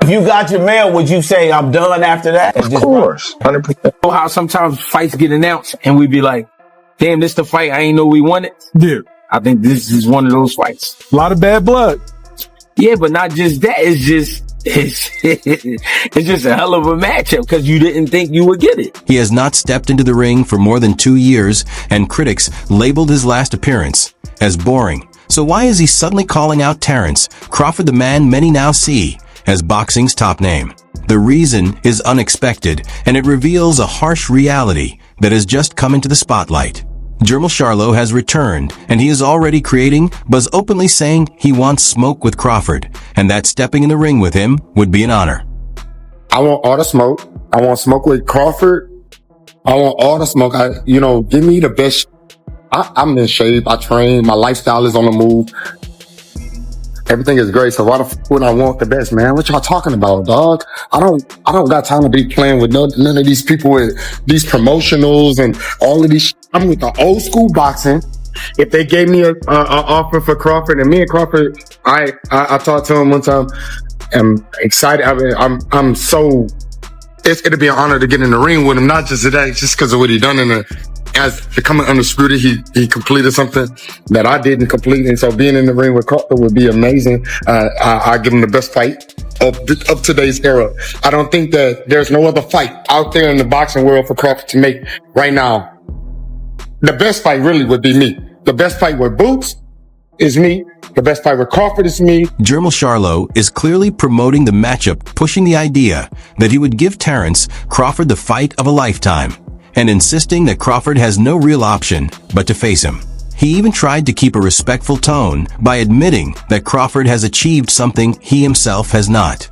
If you got your mail, would you say I'm done after that? Of course, 100%. How sometimes fights get announced and we be like, damn, this the fight I ain't know we wanted. Yeah. I think this is one of those fights. A lot of bad blood. Yeah, but not just that. It's just a hell of a matchup because you didn't think you would get it. He has not stepped into the ring for more than 2 years, and critics labeled his last appearance as boring. So why is he suddenly calling out Terence Crawford, the man many now see as boxing's top name? The reason is unexpected, and it reveals a harsh reality that has just come into the spotlight. Jermell Charlo has returned, and he is already creating buzz, openly saying he wants smoke with Crawford, and that stepping in the ring with him would be an honor. I want all the smoke. I want smoke with Crawford. I want all the smoke. Give me the best. I'm in shape. I train. My lifestyle is on the move. Everything is great. So why the f would I want the best, man? What y'all talking about, dog? I don't got time to be playing with none of these people with these promotionals and all of these. I'm with the old school boxing. If they gave me an offer for Crawford, and me and Crawford, I talked to him one time. I'm excited. I'm so. It'll be an honor to get in the ring with him, not just today, just because of what he done as becoming undisputed. He completed something that I didn't complete, and so being in the ring with Crawford would be amazing. I give him the best fight of today's era. I don't think that there's no other fight out there in the boxing world for Crawford to make right now. The best fight really would be me. The best fight with Boots is me. The best fight with Crawford is me. Jermell Charlo is clearly promoting the matchup, pushing the idea that he would give Terence Crawford the fight of a lifetime, and insisting that Crawford has no real option but to face him. He even tried to keep a respectful tone by admitting that Crawford has achieved something he himself has not.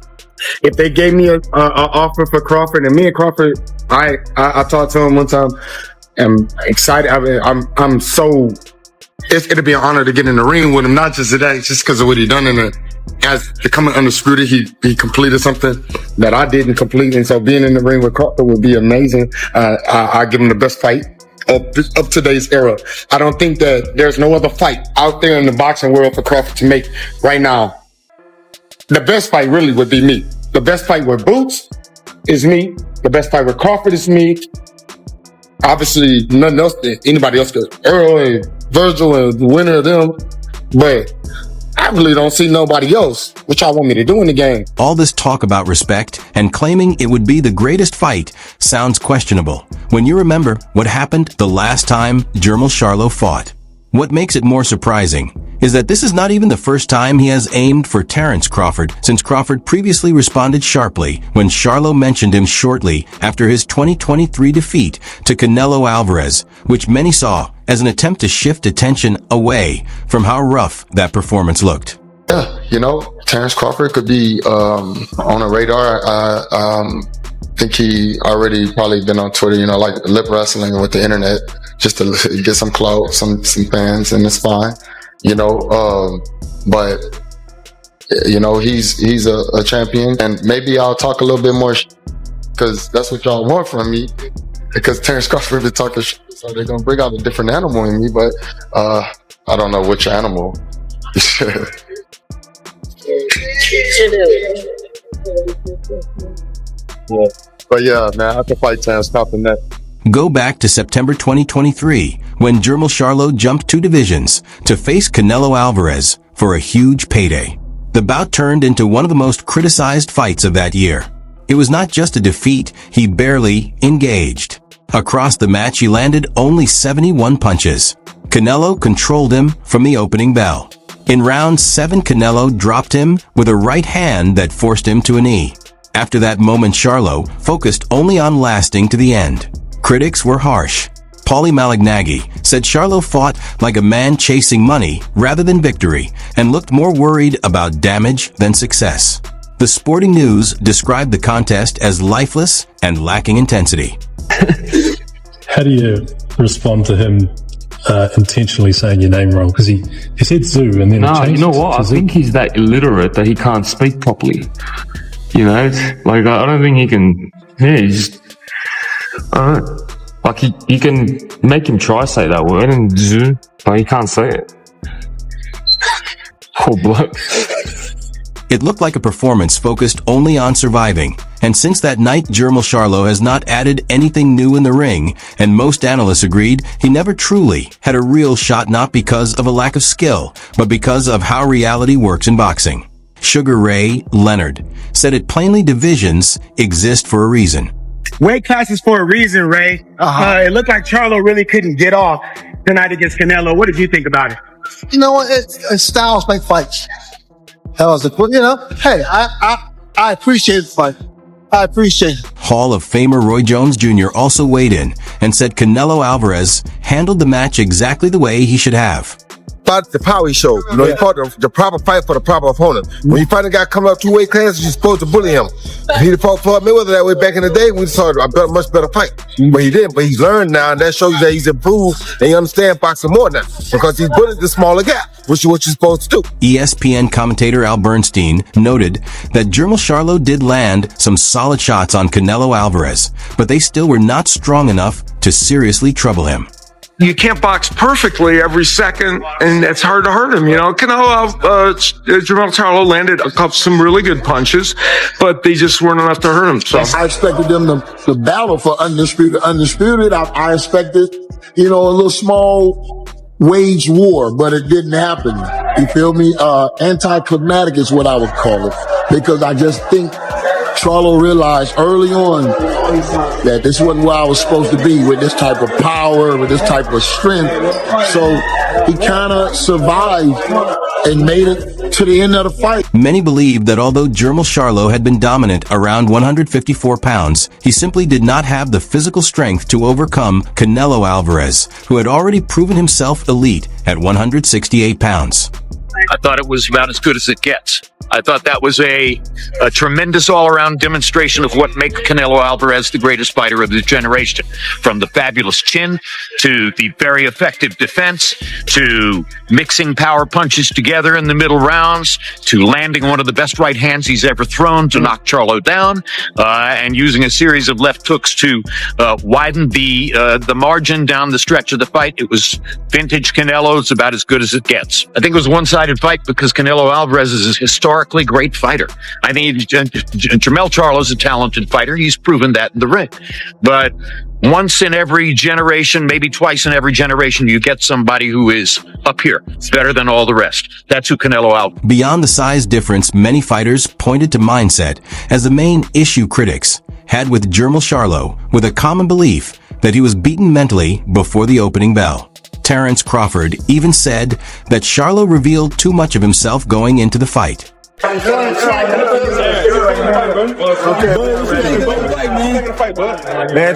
If they gave me an offer for Crawford, and me and Crawford, I talked to him one time. I'm excited. I'm so. It'll be an honor to get in the ring with him, not just today, just because of what he done as becoming undisputed. He completed something that I didn't complete, and so being in the ring with Crawford would be amazing. I give him the best fight of today's era. I don't think that there's no other fight out there in the boxing world for Crawford to make right now. The best fight really would be me. The best fight with Boots is me. The best fight with Crawford is me. Obviously, nothing else that anybody else could. Earl and Virgil and the winner of them. But I really don't see nobody else. What y'all want me to do in the game? All this talk about respect and claiming it would be the greatest fight sounds questionable when you remember what happened the last time Jermell Charlo fought. What makes it more surprising is that this is not even the first time he has aimed for Terence Crawford, since Crawford previously responded sharply when Charlo mentioned him shortly after his 2023 defeat to Canelo Alvarez, which many saw as an attempt to shift attention away from how rough that performance looked. Yeah, Terence Crawford could be on a radar. I think he already probably been on Twitter, like lip wrestling with the internet, just to get some clout, some fans, and it's fine. But he's a champion, and maybe I'll talk a little bit more because that's what y'all want from me. Because Terence Crawford been talking shit, so they're gonna bring out a different animal in me. But I don't know which animal. Yeah. But yeah, man, I have to fight Terence Crawford next. Go back to September 2023, when Jermell Charlo jumped 2 divisions to face Canelo Alvarez for a huge payday. The bout turned into one of the most criticized fights of that year. It was not just a defeat, he barely engaged. Across the match, he landed only 71 punches. Canelo controlled him from the opening bell. In round 7, Canelo dropped him with a right hand that forced him to a knee. After that moment, Charlo focused only on lasting to the end. Critics were harsh. Paulie Malignaggi said Charlo fought like a man chasing money rather than victory and looked more worried about damage than success. The Sporting News described the contest as lifeless and lacking intensity. How do you respond to him intentionally saying your name wrong? Because he said Zoo and then no, you know what? I think he's that illiterate that he can't speak properly. I don't think he can. Yeah, he's just. You can make him try say that word and Zoo, but he can't say it. Poor bloke. It looked like a performance focused only on surviving, and since that night, Jermell Charlo has not added anything new in the ring, and most analysts agreed he never truly had a real shot, not because of a lack of skill, but because of how reality works in boxing. Sugar Ray Leonard said it plainly, divisions exist for a reason. Weight classes for a reason, Ray. It looked like Charlo really couldn't get off tonight against Canelo. What did you think about it? You know what? Styles make fights. Hey, I appreciate the fight. I appreciate it. Hall of Famer Roy Jones Jr. also weighed in and said Canelo Alvarez handled the match exactly the way he should have. About the power he showed. You know, he fought the proper fight for the proper opponent. When you find a guy coming up 2 weight classes, you're supposed to bully him. If he'd fought Mayweather that way back in the day, we'd saw a much better fight. But he didn't. But he's learned now, and that shows you that he's improved, and he understands boxing more now. Because he's bullied the smaller gap, which is what you're supposed to do. ESPN commentator Al Bernstein noted that Jermell Charlo did land some solid shots on Canelo Alvarez, but they still were not strong enough to seriously trouble him. You can't box perfectly every second, and it's hard to hurt him. You know, Jermell Charlo landed some really good punches, but they just weren't enough to hurt him. So I expected them to battle for undisputed. I expected, a little small wage war, but it didn't happen. You feel me? Anticlimactic is what I would call it, because I just think Charlo realized early on that this wasn't where I was supposed to be, with this type of power, with this type of strength. So he kind of survived and made it to the end of the fight. Many believe that although Jermell Charlo had been dominant around 154 pounds, he simply did not have the physical strength to overcome Canelo Alvarez, who had already proven himself elite at 168 pounds. I thought it was about as good as it gets. I thought that was a tremendous all-around demonstration of what makes Canelo Alvarez the greatest fighter of the generation. From the fabulous chin, to the very effective defense, to mixing power punches together in the middle rounds, to landing one of the best right hands he's ever thrown to knock Charlo down, and using a series of left hooks to widen the margin down the stretch of the fight. It was vintage Canelo. It's about as good as it gets. I think it was a one-sided fight because Canelo Alvarez is a historically great fighter. I think Jermell Charlo is a talented fighter. He's proven that in the ring. But once in every generation, maybe twice in every generation, you get somebody who is up here, better than all the rest. That's who Canelo Alvarez. Beyond the size difference, many fighters pointed to mindset as the main issue critics had with Jermell Charlo, with a common belief that he was beaten mentally before the opening bell. Terence Crawford even said that Charlo revealed too much of himself going into the fight. Man,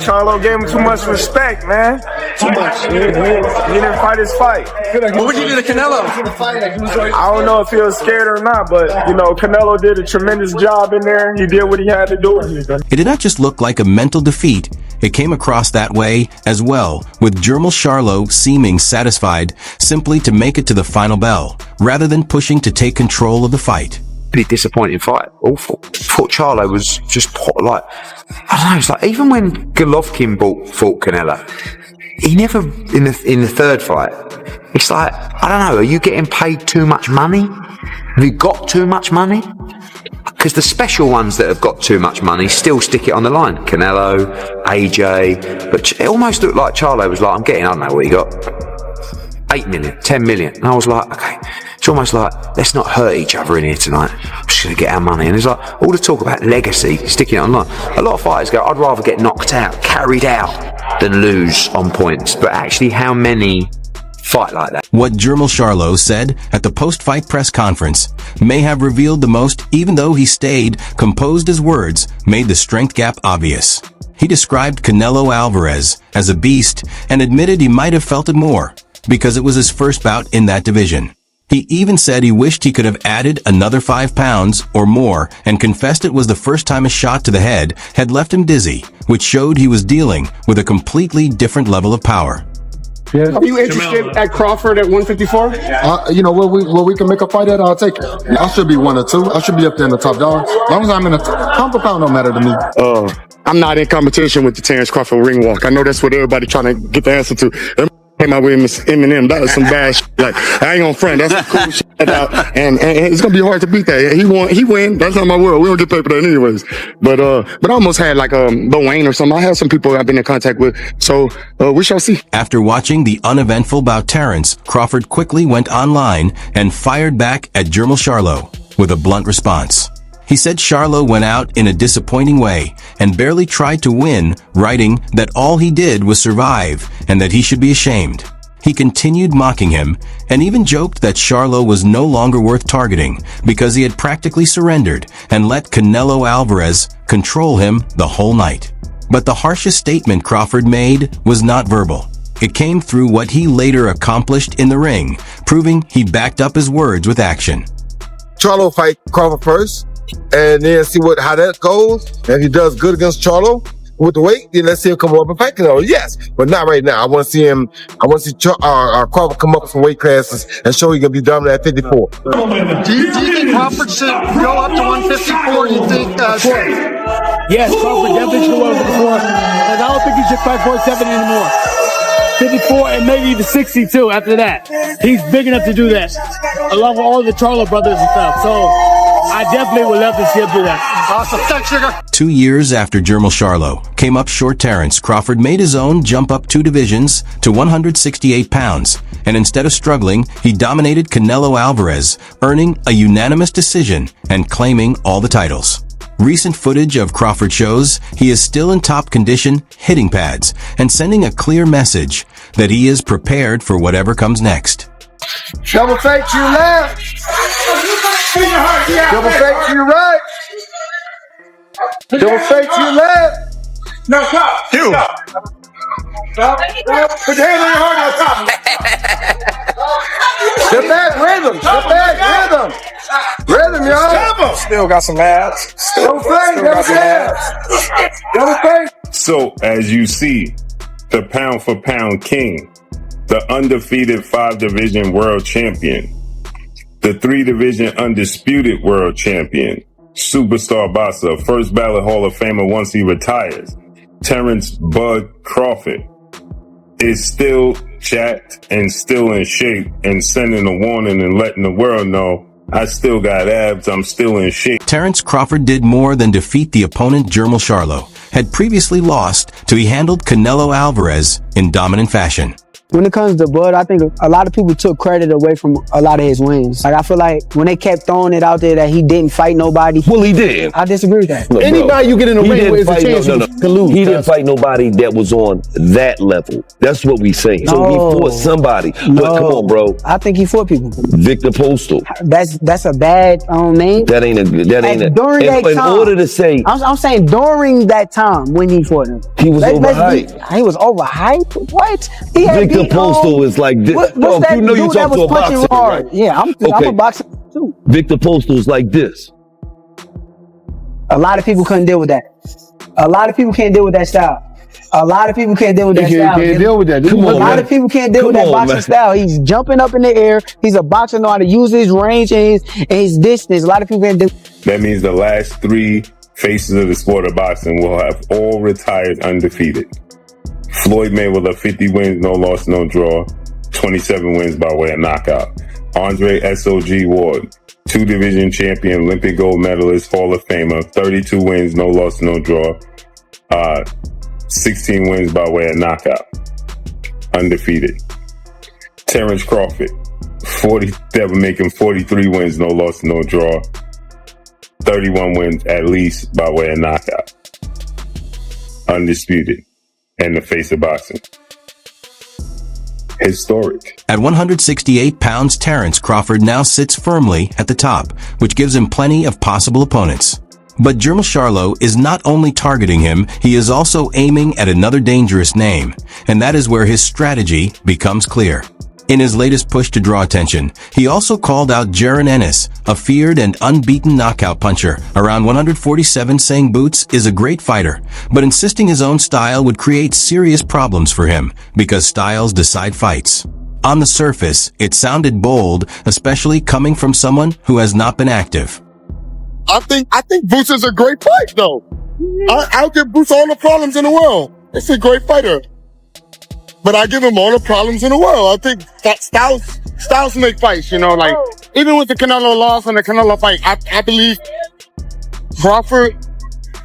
Charlo gave him too much respect, man. Too much. He didn't fight his fight. What would you do to Canelo? I don't know if he was scared or not, but, Canelo did a tremendous job in there. He did what he had to do. It did not just look like a mental defeat. It came across that way as well, with Jermell Charlo seeming satisfied simply to make it to the final bell, rather than pushing to take control of the fight. Pretty disappointing fight. Awful. I thought Charlo was just like, I don't know, it's like even when Golovkin fought Canelo, he never, in the third fight, it's like, I don't know, are you getting paid too much money? Have you got too much money? Because the special ones that have got too much money still stick it on the line. Canelo, AJ, but it almost looked like Charlo was like, I'm getting, I don't know what he got, 8 million, 10 million. And I was like, okay, it's almost like, let's not hurt each other in here tonight. I'm just going to get our money. And it's like, all the talk about legacy, sticking it online. A lot of fighters go, I'd rather get knocked out, carried out, than lose on points. But actually, how many fight like that? What Jermell Charlo said at the post-fight press conference may have revealed the most, even though he stayed composed. His words made the strength gap obvious. He described Canelo Alvarez as a beast and admitted he might have felt it more because it was his first bout in that division. He even said he wished he could have added another 5 pounds or more and confessed it was the first time a shot to the head had left him dizzy, which showed he was dealing with a completely different level of power. Yeah. Are you interested at Crawford at 154? Where we can make a fight at, I'll take it. I should be 1 or 2. I should be up there in the top dog. As long as I'm in the pound for pound, don't matter to me. I'm not in competition with the Terence Crawford ring walk. I know that's what everybody trying to get the answer to. came out with Eminem. That was some bad shit. Like, I ain't gonna front. That's some cool shit. And it's gonna be hard to beat that. He win. That's not my world. We don't get paid for that anyways. But I almost had like Lil Wayne or something. I have some people I've been in contact with. So we shall see. After watching the uneventful bout Terence, Crawford quickly went online and fired back at Jermell Charlo with a blunt response. He said Charlo went out in a disappointing way and barely tried to win, writing that all he did was survive and that he should be ashamed. He continued mocking him and even joked that Charlo was no longer worth targeting because he had practically surrendered and let Canelo Alvarez control him the whole night. But the harshest statement Crawford made was not verbal. It came through what he later accomplished in the ring, proving he backed up his words with action. Charlo fight Crawford first, and then see how that goes. And if he does good against Charlo with the weight, then let's see him come up and fight Canelo. Yes, but not right now. I want to see Crawford come up with some weight classes and show he can be dominant at 54. Do you think Crawford should go up to 154? You think? Yes, Crawford definitely should go up to 54. And I don't think he should fight 47 anymore. 54 and maybe even 62 after that. He's big enough to do that, along with all the Charlo brothers and stuff. So I definitely would love to see him do that. Awesome. Thanks, Sugar. 2 years after Jermell Charlo came up short Terence, Crawford made his own jump up 2 divisions to 168 pounds. And instead of struggling, he dominated Canelo Alvarez, earning a unanimous decision and claiming all the titles. Recent footage of Crawford shows he is still in top condition, hitting pads, and sending a clear message that he is prepared for whatever comes next. Double fake to your left. Double fake to your right. Double fake to your left. No, stop. Two. Stop. Put your hand on your heart on top. Get back rhythm. Get back rhythm. Rhythm, y'all. Still got some abs. Double fake. Double fake. Double fake. So, as you see, the pound for pound king, the undefeated 5-division world champion, the 3-division undisputed world champion, superstar boxer, first ballot Hall of Famer once he retires, Terence Bud Crawford, is still jacked and still in shape and sending a warning and letting the world know, I still got abs, I'm still in shape. Terence Crawford did more than defeat the opponent Jermell Charlo had previously lost to he handled Canelo Alvarez in dominant fashion. When it comes to Bud, I think a lot of people took credit away from a lot of his wins. Like, I feel like when they kept throwing it out there that he didn't fight nobody. Well, he did. I disagree with that. Look, anybody you get in the ring with is a chance you can lose. He didn't fight nobody that was on that level. That's what we saying. No. So he fought somebody. No. But come on, bro. I think he fought people. Victor Postal. That's a bad name. That ain't a. During that in time, order to say, I'm saying during that time when he fought him, he was overhyped. He was overhyped. What? He had Victor Postal is like this. What's that you know dude you that talk to was a punching boxer, hard? right? Yeah, I'm a boxer too. Victor Postal is like this. A lot of people couldn't deal with that. A lot of people can't deal with that style. A lot of people can't deal with that style. Can't deal with that. A lot of people can't deal with that boxing style. He's jumping up in the air. He's a boxer, know how to use his range and his distance. A lot of people can't do. That means the last 3 faces of the sport of boxing will have all retired undefeated. Floyd Mayweather, 50 wins, no loss, no draw. 27 wins by way of knockout. Andre SOG Ward, 2-division champion, Olympic gold medalist, Hall of Famer, 32 wins, no loss, no draw. 16 wins by way of knockout. Undefeated. Terence Crawford, that would make him 43 wins, no loss, no draw. 31 wins at least by way of knockout. Undisputed. And the face of boxing. Historic. At 168 pounds, Terence Crawford now sits firmly at the top, which gives him plenty of possible opponents. But Jermell Charlo is not only targeting him, he is also aiming at another dangerous name, and that is where his strategy becomes clear. In his latest push to draw attention, he also called out Jaron Ennis, a feared and unbeaten knockout puncher, around 147, saying Boots is a great fighter, but insisting his own style would create serious problems for him, because styles decide fights. On the surface, it sounded bold, especially coming from someone who has not been active. I think Boots is a great fight, though. I'll give Boots all the problems in the world. It's a great fighter. but I give him all the problems in the world. I think that styles make fights, you know, like even with the Canelo loss and the Canelo fight, I believe Crawford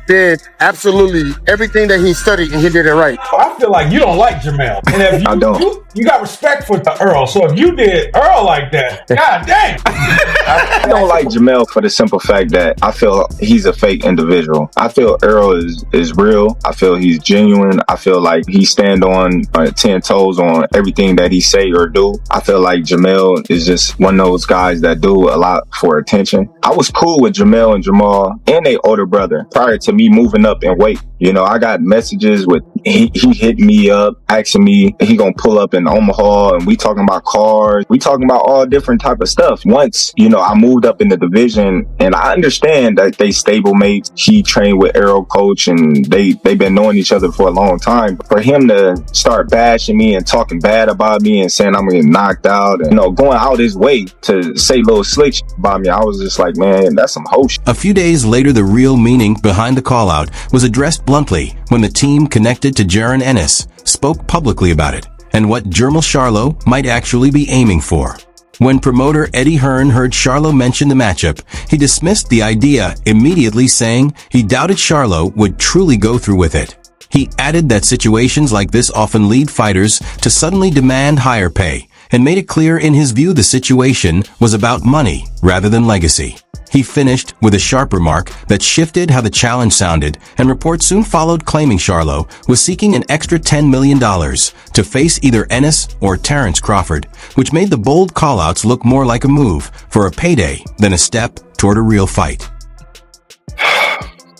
did absolutely everything that he studied and he did it right. I feel like you don't like Jermell. And if you got respect for the Earl. So if you did Earl like that, god dang. I don't like Jermell for the simple fact that I feel he's a fake individual. I feel Earl is real. I feel he's genuine. I feel like he stand on 10 toes on everything that he say or do. I feel like Jermell is just one of those guys that do a lot for attention. I was cool with Jermell and Jamal and their older brother prior to me moving up in weight. You know, I got messages with he hit me up asking me he gonna pull up in Omaha, and we talking about cars, we talking about all different type of stuff. Once, you know, I moved up in the division, and I understand that they stable mates. He trained with Arrow Coach, and they've been knowing each other for a long time. For him to start bashing me and talking bad about me and saying I'm gonna get knocked out, and, you know, going out his way to say little slick shit about me, I was just like, man, that's some hoe shit. A few days later, the real meaning behind the call-out was addressed bluntly when the team connected to Jaron Ennis spoke publicly about it and what Jermell Charlo might actually be aiming for. When promoter Eddie Hearn heard Charlo mention the matchup, he dismissed the idea, immediately saying he doubted Charlo would truly go through with it. He added that situations like this often lead fighters to suddenly demand higher pay, and made it clear in his view the situation was about money rather than legacy. He finished with a sharp remark that shifted how the challenge sounded, and reports soon followed claiming Charlo was seeking an extra $10 million to face either Ennis or Terence Crawford, which made the bold callouts look more like a move for a payday than a step toward a real fight.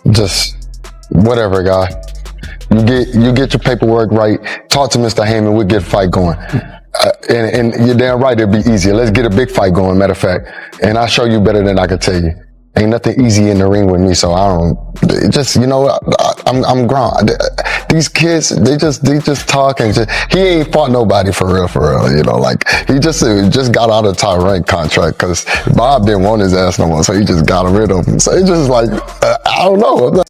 Just whatever, guy. You get your paperwork right. Talk to Mr. Heyman. We'll get a fight going. And you're damn right, it'll be easier. Let's get a big fight going, matter of fact. And I'll show you better than I can tell you. Ain't nothing easy in the ring with me, so I don't, just, you know, I'm grown. These kids, they just talk and he ain't fought nobody for real, you know, like, he just got out of top rank contract because Bob didn't want his ass no more, so he just got rid of him. So it's just like, I don't know.